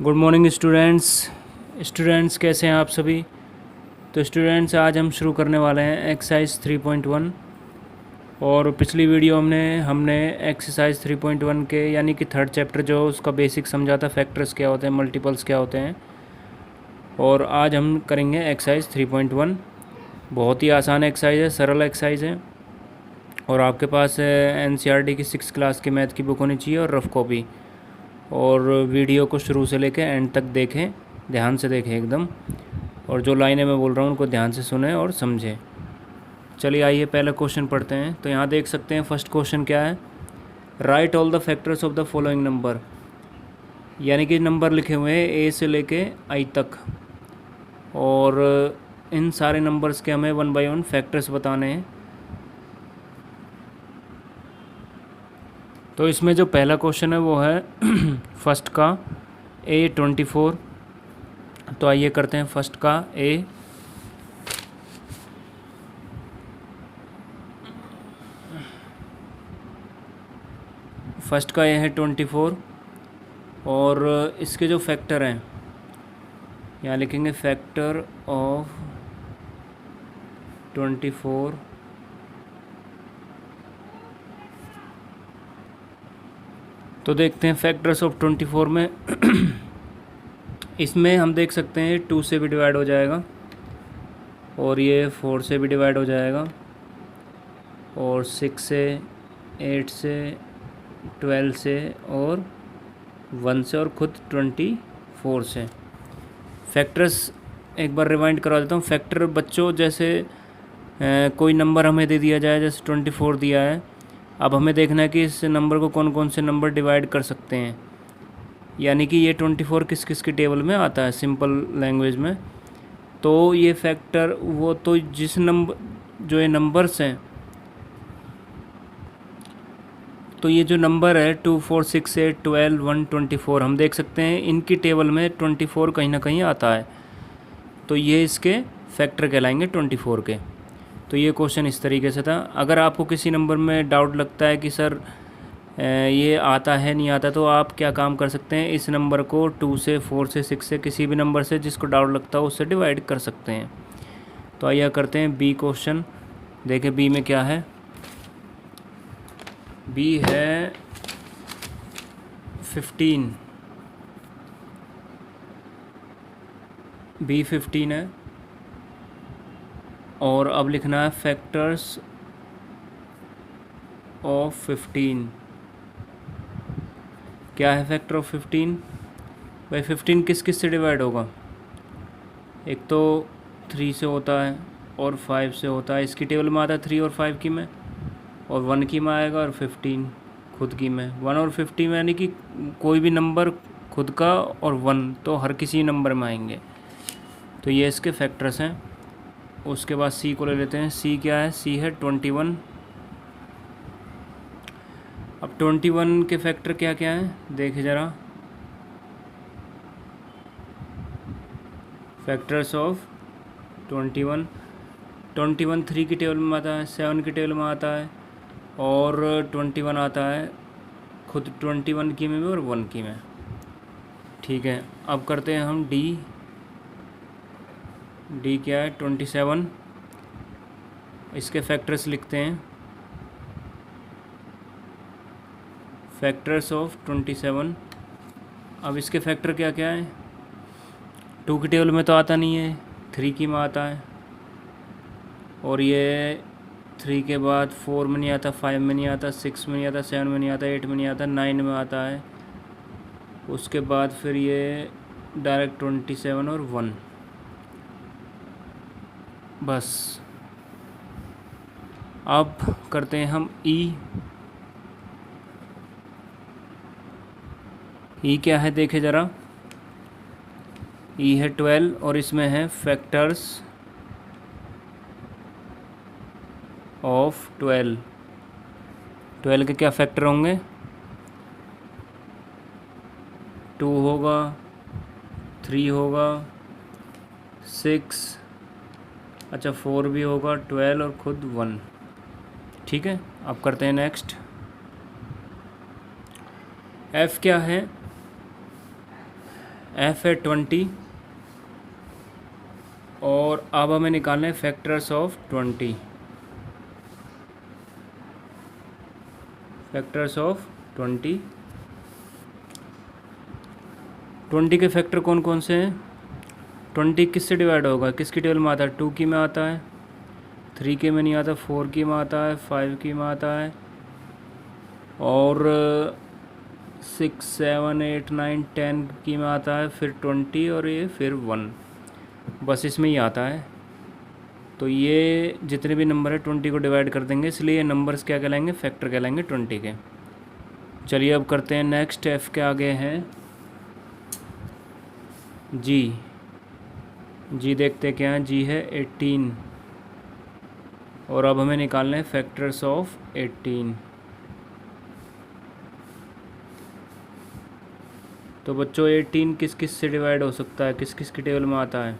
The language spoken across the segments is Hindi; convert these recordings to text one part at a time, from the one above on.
गुड मॉर्निंग स्टूडेंट्स कैसे हैं आप सभी। तो स्टूडेंट्स आज हम शुरू करने वाले हैं एक्सरसाइज 3.1 और पिछली वीडियो हमने एक्सरसाइज 3.1 के यानी कि थर्ड चैप्टर जो उसका बेसिक समझा था, फैक्टर्स क्या होते हैं, मल्टीपल्स क्या होते हैं। और आज हम करेंगे एक्सरसाइज 3.1। बहुत ही आसान एक्सरसाइज है, सरल एक्सरसाइज है और आपके पास NCERT की 6th क्लास की मैथ की बुक होनी चाहिए और रफ कॉपी। और वीडियो को शुरू से लेकर एंड तक देखें, ध्यान से देखें एकदम, और जो लाइनें मैं बोल रहा हूँ उनको ध्यान से सुनें और समझें। चलिए आइए पहला क्वेश्चन पढ़ते हैं। तो यहाँ देख सकते हैं फर्स्ट क्वेश्चन क्या है, right all the factors of the following number. यानी कि नंबर लिखे हुए हैं A से लेके I तक और इन सारे नंबर्स के हमें 1 बाय 1 फैक्टर्स बताने हैं। तो इसमें जो पहला क्वेश्चन है वो है फर्स्ट का A24। तो आइए करते हैं फर्स्ट का A। फर्स्ट का A है 24 और इसके जो फैक्टर हैं यहाँ लिखेंगे फैक्टर ऑफ 24। तो देखते हैं फैक्टर्स ऑफ 24 में इसमें हम देख सकते हैं 2 से भी डिवाइड हो जाएगा और ये 4 से भी डिवाइड हो जाएगा और 6 से, 8 से, 12 से और 1 से और ख़ुद 24 से। फैक्टर्स एक बार रिवाइंड करवा देता हूँ। फैक्टर बच्चों जैसे कोई नंबर हमें दे दिया जाए, जैसे 24 दिया है, अब हमें देखना है कि इस नंबर को कौन कौन से नंबर डिवाइड कर सकते हैं। यानी कि ये 24 किस किस की टेबल में आता है सिंपल लैंग्वेज में। तो ये फैक्टर वो तो जिस नंबर जो ये नंबर्स हैं, तो ये जो नंबर है 2, 4, 6, 8, 12, 1, 24 हम देख सकते हैं इनकी टेबल में 24 कहीं ना कहीं आता है। तो ये इसके फैक्टर कहलाएंगे 24 के। तो ये क्वेश्चन इस तरीके से था। अगर आपको किसी नंबर में डाउट लगता है कि सर ये आता है नहीं आता, तो आप क्या काम कर सकते हैं, इस नंबर को 2 से, 4 से, 6 से, किसी भी नंबर से जिसको डाउट लगता है उससे डिवाइड कर सकते हैं। तो आइए करते हैं बी क्वेश्चन। देखें बी में क्या है। बी है 15। बी 15 है और अब लिखना है फैक्टर्स ऑफ 15। क्या है फैक्टर ऑफ 15? भाई 15 किस किस से डिवाइड होगा? एक तो 3 से होता है और 5 से होता है। इसकी टेबल में आता है 3 और 5 की में, और 1 की में आएगा और 15 खुद की में। 1 और 50 में यानी कि कोई भी नंबर खुद का और 1 तो हर किसी नंबर में आएंगे। तो ये इसके फैक्टर्स हैं। उसके बाद सी को ले लेते हैं। सी क्या है? सी है 21। अब 21 के फैक्टर क्या क्या हैं देखिए ज़रा। फैक्टर्स ऑफ 21 3 की टेबल में आता है, 7 की टेबल में आता है और 21 आता है खुद 21 की में भी और 1 की में। ठीक है, अब करते हैं हम डी। डी क्या है? 27। इसके फैक्टर्स लिखते हैं। Factors of 27। अब इसके फैक्टर क्या क्या है? 2 की टेबल में तो आता नहीं है, 3 की में आता है और ये 3 के बाद 4 में नहीं आता, 5 में नहीं आता, 6 में नहीं आता, 7 में नहीं आता, 8 में नहीं आता, 9 में आता है। उसके बाद फिर ये डायरेक्ट 27 और 1। बस अब करते हैं हम ई। ई क्या है देखे ज़रा। ई है 12 और इसमें है फैक्टर्स ऑफ 12। 12 के क्या फैक्टर होंगे? 2 होगा, 3 होगा, 6, अच्छा 4 भी होगा, 12 और खुद 1। ठीक है, अब करते हैं नेक्स्ट। एफ़ क्या है? f है 20 और अब हमें निकालना है फैक्टर्स ऑफ 20। फैक्टर्स ऑफ 20 के फैक्टर कौन कौन से हैं? 20 किससे डिवाइड होगा, किसकी टेबल में आता है? 2 की में आता है, 3 के में नहीं आता, 4 की में आता है, 5 की में आता है और 6, 7, 8, 9, 10 की में आता है, फिर 20 और ये फिर 1, बस इसमें ही आता है। तो ये जितने भी नंबर है 20 को डिवाइड कर देंगे, इसलिए ये नंबर्स क्या कहलाएंगे? फैक्टर कहलाएंगे 20 के। चलिए अब करते हैं नेक्स्ट। एफ के आगे हैं जी। जी देखते क्या है, जी है 18 और अब हमें निकालना है फैक्टर्स ऑफ 18। तो बच्चों 18 किस किस से डिवाइड हो सकता है, किस किस की टेबल में आता है?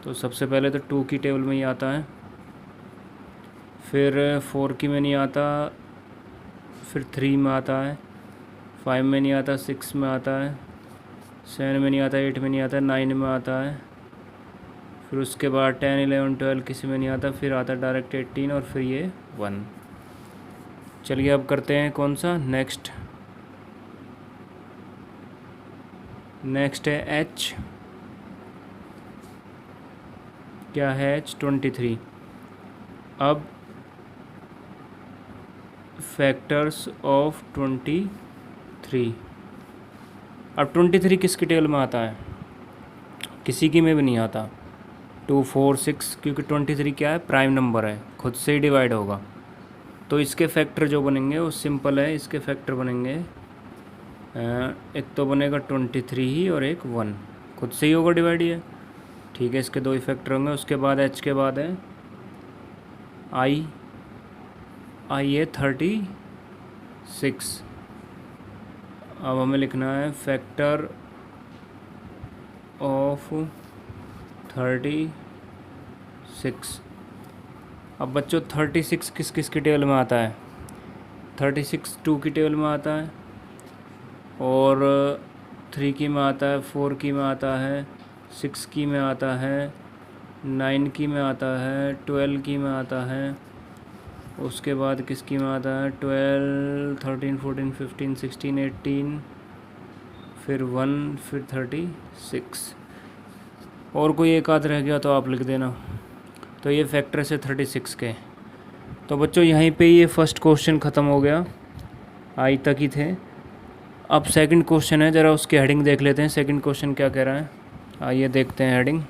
तो सबसे पहले तो 2 की टेबल में ही आता है, फिर 4 की में नहीं आता, फिर 3 में आता है, 5 में नहीं आता, 6 में आता है, 7 में नहीं आता, 8 में नहीं आता, 9 में आता है, फिर उसके बाद 10, 11, 12 किसी में नहीं आता, फिर आता डायरेक्ट 18 और फिर ये 1। चलिए अब करते हैं कौन सा नेक्स्ट। नेक्स्ट है एच। क्या है एच? 23। अब फैक्टर्स ऑफ 23। अब 23 किसकी टेबल में आता है? किसी की में भी नहीं आता। 2, 4, 6, क्योंकि 23 क्या है? प्राइम नंबर है, खुद से ही डिवाइड होगा। तो इसके फैक्टर जो बनेंगे वो सिंपल है। इसके फैक्टर बनेंगे एक तो बनेगा 23 ही और एक 1, खुद से ही होगा डिवाइड ये, ठीक है। इसके 2 ही फैक्टर होंगे। उसके बाद एच के बाद है आई है 36। अब हमें लिखना है फैक्टर ऑफ 36। अब बच्चों 36 किस किस की टेबल में आता है? 36 2 की टेबल में आता है और 3 की में आता है, 4 की में आता है, 6 की में आता है, 9 की में आता है, 12 की में आता है, उसके बाद किसकी में आता है? 12, 13, 14, 15, 16, 18, फिर 1, फिर 36 और कोई एक आध रह गया तो आप लिख देना। तो ये फैक्टर से 36 के। तो बच्चों यहीं पे ये फर्स्ट क्वेश्चन ख़त्म हो गया, आई तक ही थे। अब सेकंड क्वेश्चन है, ज़रा उसकी हेडिंग देख लेते हैं। सेकंड क्वेश्चन क्या कह रहा है, आइए देखते हैं हेडिंग।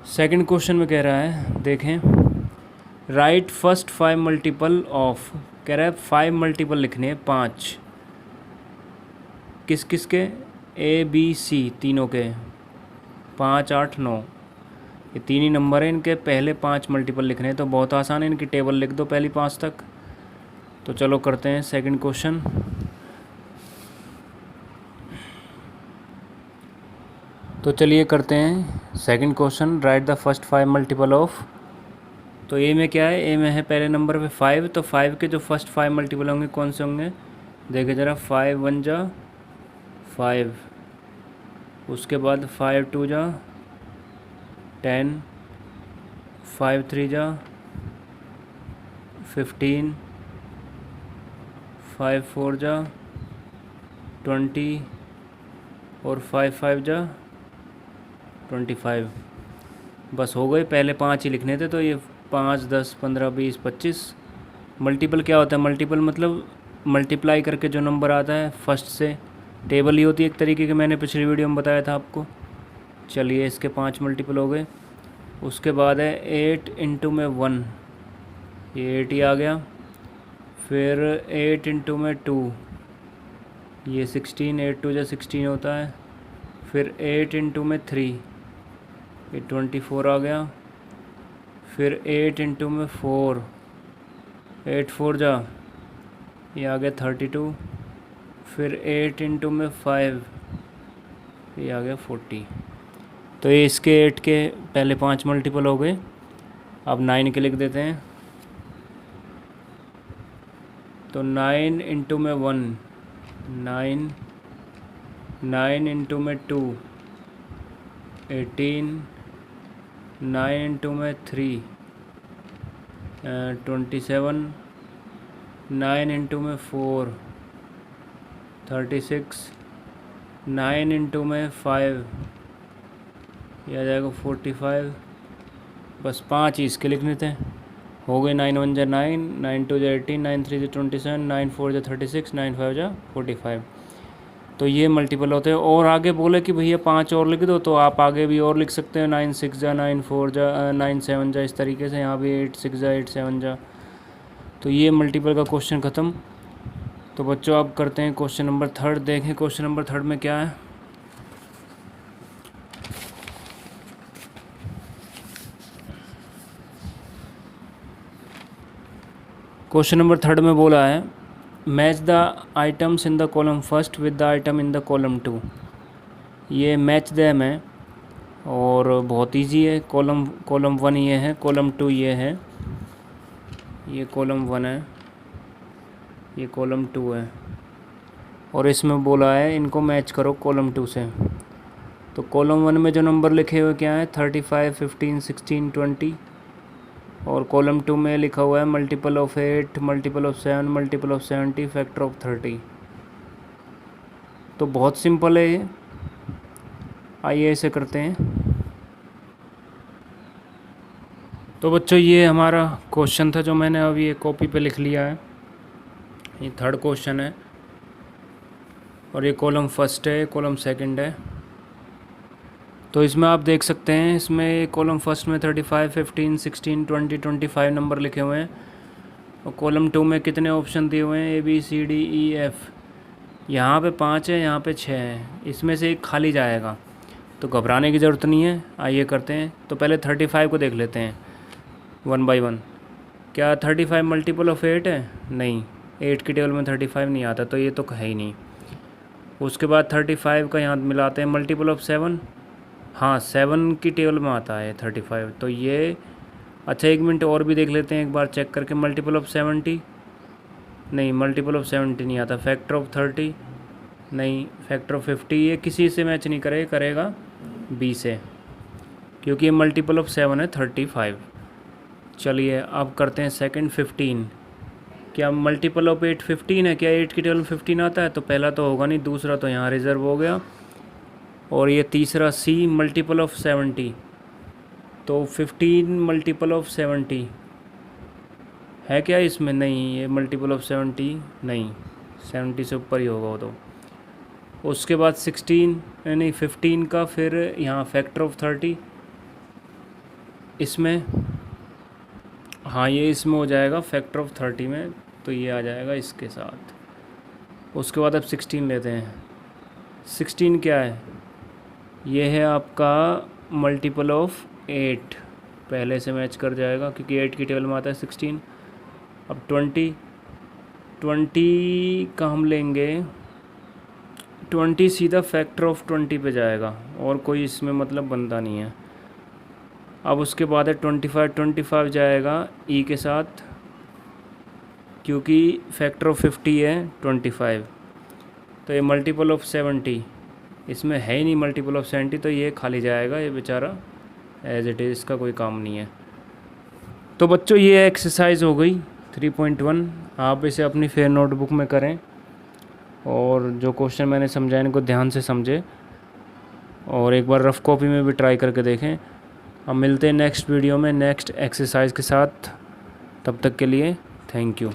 सेकंड क्वेश्चन में कह रहा है, देखें, राइट फर्स्ट 5 मल्टीपल ऑफ, कह रहा है 5 मल्टीपल लिखने हैं, 5 किस किस के? ए बी सी तीनों के, 5, 8, 9, ये तीन ही नंबर है, इनके पहले 5 मल्टीपल लिखने हैं। तो बहुत आसान है, इनकी टेबल लिख दो पहली 5 तक। तो चलो करते हैं सेकंड क्वेश्चन। तो चलिए करते हैं second question, right the first 5 multiple of. तो ए में क्या है? ए में है पहले नंबर पे 5, तो 5 के जो फर्स्ट 5 मल्टीपल होंगे कौन से होंगे? देखिए ज़रा, 5 1 जा 5, उसके बाद 5 2 जा 10, 5 3 जा 15, 5 4 जा 20 और 5 5 जा 25। बस हो गए, पहले 5 ही लिखने थे। तो ये 5, 10, 15, 20, 25। मल्टीपल क्या होता है? मल्टीपल मतलब मल्टीप्लाई करके जो नंबर आता है फर्स्ट से, टेबल ही होती है एक तरीके की, मैंने पिछली वीडियो में बताया था आपको। चलिए इसके 5 मल्टीपल हो गए। उसके बाद है 8 इंटू में 1, ये 8 ही आ गया। फिर 8 इंटू में 2, ये 16, 8 2 जा 16 होता है। फिर 8 इंटू में 3, ये 24 आ गया। फिर 8 इंटू में 4, 8 4 जा, ये आ गया 32। फिर 8 इंटू में 5, ये आ गया 40। तो ये इसके 8 के पहले 5 मल्टीपल हो गए। अब 9 के लिख देते हैं। तो 9 इंटू में 1, 9 इंटू में 2, 18, 9 इंटू में 3, 27, 9 इंटू में 4, 36, 9 इंटू में 5, यह आ जाएगा 45। बस 5 ही इसके लिखने थे, हो गए। 9 1 जा 9, 9 2 जा 18, 9 3 जा 27, 9 4 जा 36, 9 5 जा 45। तो ये मल्टीपल होते हैं। और आगे बोले कि भैया 5 और लिख दो, तो आप आगे भी और लिख सकते हैं। 9 6 जा 9 4 जा 9 7 जा, इस तरीके से यहाँ भी 8 6 जा 8 7 जा। तो ये मल्टीपल का क्वेश्चन ख़त्म। तो बच्चों अब करते हैं क्वेश्चन नंबर 3। देखें क्वेश्चन नंबर 3 में क्या है। क्वेश्चन नंबर 3 में बोला है match the items in the column first with the item in the column 2। ये मैच दैम है और बहुत इजी है। कॉलम 1 ये है, कॉलम 2 ये है, ये कॉलम 1 है, ये कॉलम 2 है, और इसमें बोला है इनको मैच करो कॉलम 2 से। तो कॉलम 1 में जो नंबर लिखे हुए क्या है 35, 15, 16, 20, और कॉलम 2 में लिखा हुआ है multiple of 8, multiple of 7, multiple of 70, factor of 30। तो बहुत सिंपल है ये, आइए इसे करते हैं। तो बच्चों ये हमारा क्वेश्चन था जो मैंने अभी एक कॉपी पे लिख लिया है। ये 3rd क्वेश्चन है और ये कॉलम फर्स्ट है, कॉलम सेकंड है। तो इसमें आप देख सकते हैं, इसमें कॉलम फर्स्ट में 35, 15, 16, 20, 25 नंबर लिखे हुए हैं, और कॉलम 2 में कितने ऑप्शन दिए हुए हैं ABCDEF। यहाँ पे 5 है, यहाँ पे 6 है, इसमें से एक खाली जाएगा, तो घबराने की ज़रूरत नहीं है। आइए करते हैं। तो पहले 35 को देख लेते हैं 1 बाई 1। क्या 35 मल्टीपल ऑफ 8 है? नहीं, 8 की टेबल में 35 नहीं आता, तो ये तो है ही नहीं। उसके बाद 35 का यहाँ मिलाते हैं मल्टीपल ऑफ 7। हाँ, 7 की टेबल में आता है 35, तो ये अच्छा 1 मिनट और भी देख लेते हैं एक बार चेक करके। मल्टीपल ऑफ 70 नहीं, मल्टीपल ऑफ 70 नहीं आता। फैक्टर ऑफ 30 नहीं, फैक्टर ऑफ 50 ये किसी से मैच नहीं करेगा B से, क्योंकि ये मल्टीपल ऑफ 7 है 35। चलिए अब करते हैं सेकंड 15। क्या मल्टीपल ऑफ 8 15 है? क्या 8 की टेबल में 15 आता है? तो पहला तो होगा नहीं, दूसरा तो यहाँ रिजर्व हो गया, और ये तीसरा C मल्टीपल ऑफ 70। तो 15 मल्टीपल ऑफ 70 है क्या इसमें? नहीं, ये मल्टीपल ऑफ 70 नहीं, 70 से ऊपर ही होगा वो तो। उसके बाद 16 नहीं 15 का फिर यहाँ फैक्टर ऑफ 30 इसमें, हाँ ये इसमें हो जाएगा फैक्टर ऑफ 30 में, तो ये आ जाएगा इसके साथ। उसके बाद अब 16 लेते हैं। 16 क्या है? ये है आपका मल्टीपल ऑफ 8, पहले से मैच कर जाएगा क्योंकि 8 की टेबल में आता है 16। अब 20 का हम लेंगे, 20 सीधा फैक्टर ऑफ 20 पे जाएगा, और कोई इसमें मतलब बनता नहीं है। अब उसके बाद है 25 जाएगा E के साथ, क्योंकि फैक्टर ऑफ 50 है 25। तो ये मल्टीपल ऑफ 70 इसमें है ही नहीं, मल्टीपल ऑफ 70, तो ये खाली जाएगा, ये बेचारा एज इट इज़, इसका कोई काम नहीं है। तो बच्चों ये एक्सरसाइज हो गई 3.1। आप इसे अपनी फेयर नोटबुक में करें, और जो क्वेश्चन मैंने समझाया इनको ध्यान से समझें, और एक बार रफ़ कॉपी में भी ट्राई करके देखें। हम मिलते हैं नेक्स्ट वीडियो में नेक्स्ट एक्सरसाइज के साथ। तब तक के लिए थैंक यू।